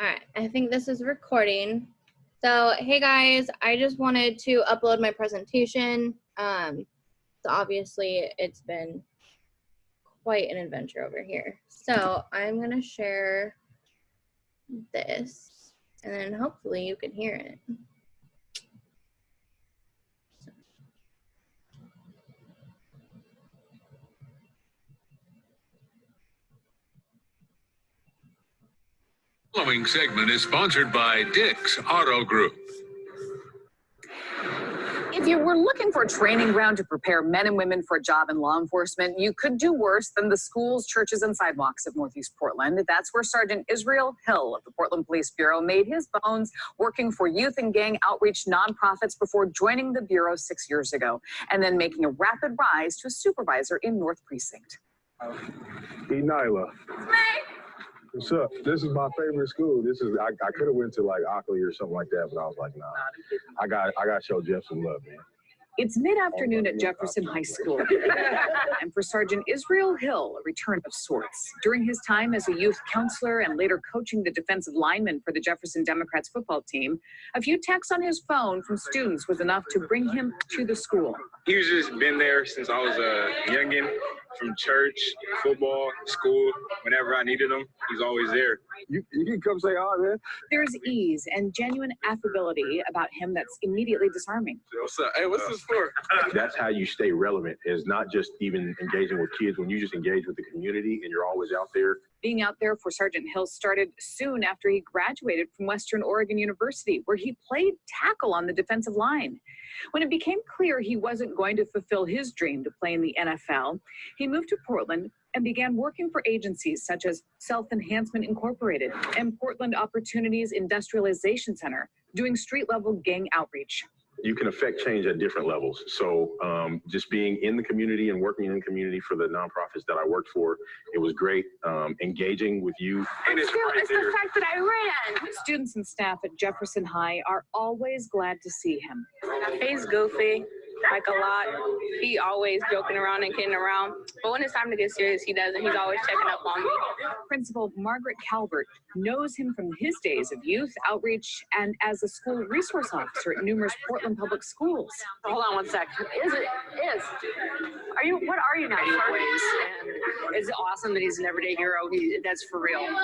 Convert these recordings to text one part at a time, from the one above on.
All right, I think this is recording. So, hey guys, I just wanted to upload my presentation. So obviously it's been quite an adventure over here. So I'm gonna share this and then hopefully you can hear it. The following segment is sponsored by Dick's Auto Group. If you were looking for a training ground to prepare men and women for a job in law enforcement, you could do worse than the schools, churches, and sidewalks of Northeast Portland. That's where Sergeant Israel Hill of the Portland Police Bureau made his bones working for youth and gang outreach nonprofits before joining the Bureau 6 years ago, and then making a rapid rise to a supervisor in North Precinct. Hey, Nyla. What's up? This is my favorite school. I could have went to like Ockley or something like that, but I was like, nah. I got to show Jeff some love, man. It's mid-afternoon at Jefferson High School. And for Sergeant Israel Hill, a return of sorts. During his time as a youth counselor and later coaching the defensive linemen for the Jefferson Democrats football team, a few texts on his phone from students was enough to bring him to the school. He's just been there since I was a youngin', from church, football, school. Whenever I needed him, he's always there. You can come say hi, man. There's ease and genuine affability about him that's immediately disarming. What's up? Hey, what's this for? That's how you stay relevant, is not just even engaging with kids. When you just engage with the community and you're always out there. Being out there for Sergeant Hill started soon after he graduated from Western Oregon University, where he played tackle on the defensive line. When it became clear he wasn't going to fulfill his dream to play in the NFL, he moved to Portland and began working for agencies such as Self-Enhancement Incorporated and Portland Opportunities Industrialization Center, doing street-level gang outreach. You can affect change at different levels. So just being in the community and working in the community for the nonprofits that I worked for, it was great. Engaging with youth. And it's the fact that I ran. Students and staff at Jefferson High are always glad to see him. He's goofy, like a lot. He always joking around and kidding around. But when it's time to get serious, he doesn't. He's always checking up on me. Principal Margaret Calvert knows him from his days of youth outreach and as a school resource officer at numerous Portland public schools. Hold on one sec. What are you now? Anyways, and it's awesome that he's an everyday hero. That's for real. And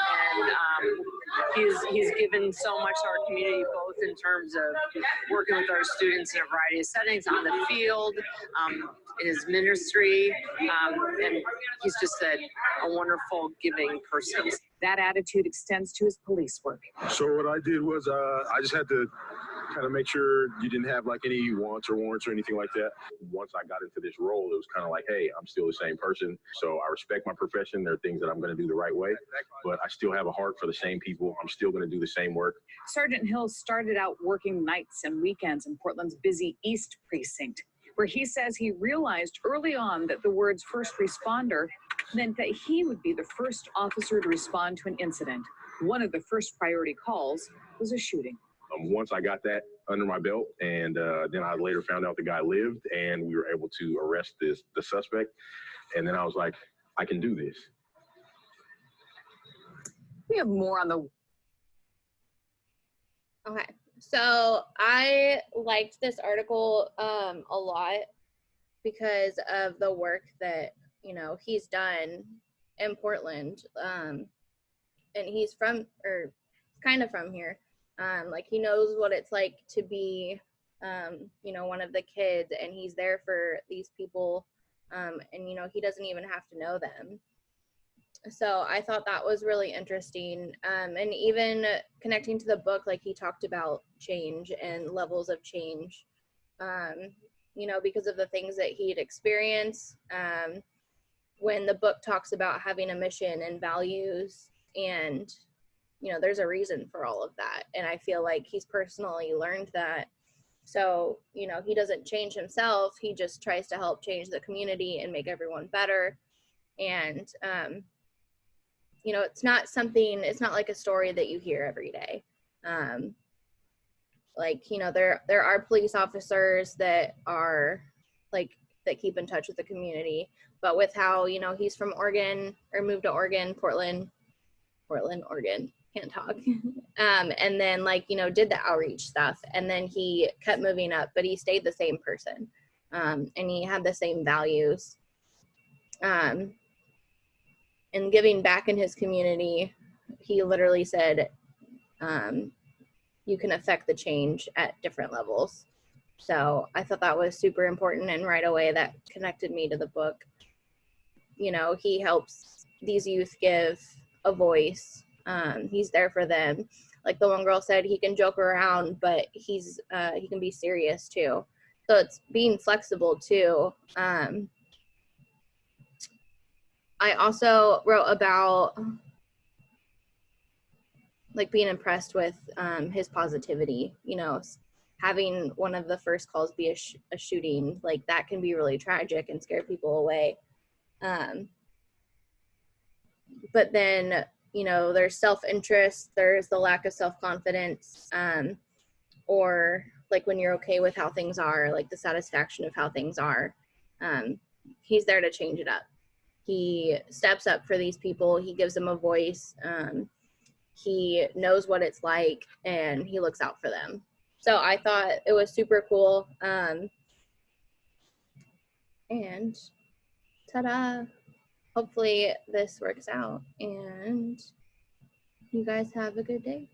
he's given so much to our community, both in terms of working with our students in a variety of settings on the field, in his ministry, and he's just a wonderful, giving person. That attitude extends to his police work. So what I did was I just had to kind of make sure you didn't have like any wants or warrants or anything like that. Once I got into this role, it was kind of like, hey, I'm still the same person. So I respect my profession. There are things that I'm going to do the right way, but I still have a heart for the same people. I'm still going to do the same work. Sergeant Hill started out working nights and weekends in Portland's busy East Precinct, where he says he realized early on that the words first responder meant that he would be the first officer to respond to an incident. One of the first priority calls was a shooting. Once I got that under my belt, and then I later found out the guy lived, and we were able to arrest the suspect. And then I was like, I can do this. We have more on the... Okay, so I liked this article a lot because of the work that, you know, he's done in Portland. And he's from, or kind of from here. Like he knows what it's like to be, you know, one of the kids, and he's there for these people. And, you know, he doesn't even have to know them. So I thought that was really interesting. And even connecting to the book, like he talked about change and levels of change, you know, because of the things that he'd experienced. When the book talks about having a mission and values, and, you know, there's a reason for all of that. And I feel like he's personally learned that. So, you know, he doesn't change himself. He just tries to help change the community and make everyone better. And, you know, it's not like a story that you hear every day. Like, you know, there are police officers that are like, that keep in touch with the community, but with how, you know, he's from Oregon, or moved to Oregon, Portland, Oregon. can't talk. And then like, you know, did the outreach stuff, and then he kept moving up, but he stayed the same person. And he had the same values. And giving back in his community, he literally said, you can affect the change at different levels. So I thought that was super important, and right away that connected me to the book. You know, he helps these youth give a voice. He's there for them. Like the one girl said, he can joke around, but he can be serious too. So it's being flexible too. I also wrote about like being impressed with his positivity. You know, having one of the first calls be a shooting, like that can be really tragic and scare people away. But then, you know, there's self-interest, there's the lack of self-confidence, or like when you're okay with how things are, like the satisfaction of how things are. He's there to change it up. He steps up for these people. He gives them a voice. He knows what it's like, and he looks out for them. So I thought it was super cool. And ta-da! Hopefully this works out, and you guys have a good day.